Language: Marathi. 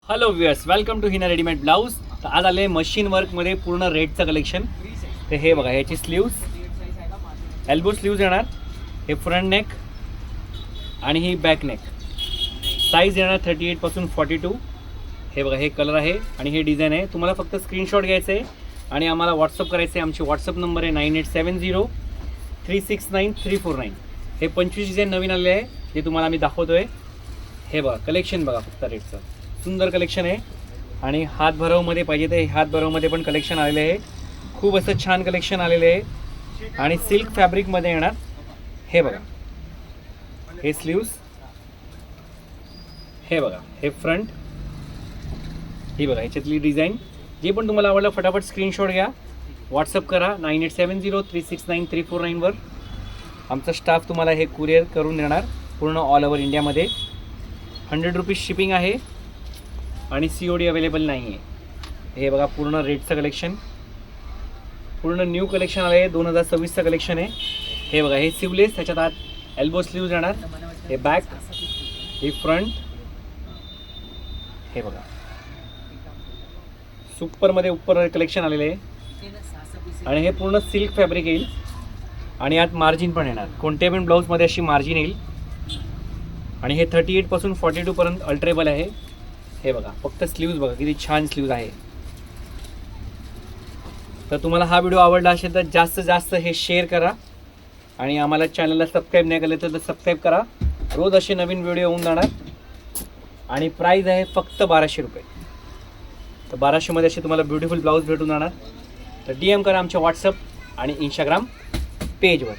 Hello viewers, welcome to Hina readymade blouse. तर आज आले मशीन वर्कमध्ये पूर्ण रेडचं कलेक्शन. तर हे बघा, ह्याची स्लीव्स एल्बो स्लीव्ज येणार, हे फ्रंट नेक आणि ही बॅक नेक. साईज येणार 38 पासून 42. हे बघा, हे कलर आहे आणि हे डिझाईन आहे. तुम्हाला फक्त स्क्रीनशॉट घ्यायचं आहे आणि आम्हाला व्हॉट्सअप करायचं आहे. आमची व्हॉट्सअप नंबर आहे 9870369349. हे 25 डिझाईन नवीन आलेले आहे जे तुम्हाला आम्ही दाखवतो आहे. हे बघा, कलेक्शन बघा फक्त रेडचं सुंदर कलेक्शन आहे. आणि हात भरावमध्ये पाहिजे तर हात भरावमध्ये पण कलेक्शन आलेले आहे. खूप असं छान कलेक्शन आलेले आहे आणि सिल्क फॅब्रिकमध्ये येणार. हे बघा, हे स्लीव्स, हे बघा, हे फ्रंट, ही बघा ह्याच्यातली डिझाईन. जे पण तुम्हाला आवडलं फटाफट स्क्रीनशॉट घ्या, व्हॉट्सअप करा 9870369349वर. आमचा स्टाफ तुम्हाला हे कुरिअर करून देणार पूर्ण ऑल ओव्हर इंडियामध्ये. 100 रुपीज शिपिंग आहे आणि COD अवेलेबल नाही आहे. हे बघा, पूर्ण रेडचं कलेक्शन, पूर्ण न्यू कलेक्शन आलं आहे. 2026चं कलेक्शन आहे. हे बघा, हे सिवलेस, त्याच्यात आत एल्बो स्लीव्ज येणार. हे बॅक, हे फ्रंट. हे बघा, सुपरमध्ये उपर कलेक्शन आलेले आहे आणि हे पूर्ण सिल्क फॅब्रिक येईल आणि यात मार्जिन पण येणार. कोणत्याही पण ब्लाऊजमध्ये अशी मार्जिन येईल आणि हे 38 पासून 42 पर्यंत अल्ट्रेबल आहे. हे बघा, फक्त स्लीव्ज बघा किती छान स्लीव्ज आहे. तर तुम्हाला हा व्हिडिओ आवडला असेल तर जास्तीत जास्त हे शेअर करा आणि आम्हाला चॅनलला सबस्क्राईब नाही केलं तर सबस्क्राईब करा. रोज असे नवीन व्हिडिओ येऊन जाणार आणि प्राईज आहे फक्त 1200 रुपये. तर 1200मध्ये असे तुम्हाला ब्युटिफुल ब्लाऊज भेटून जाणार. तर DM करा आमच्या व्हॉट्सअप आणि इंस्टाग्राम पेजवर.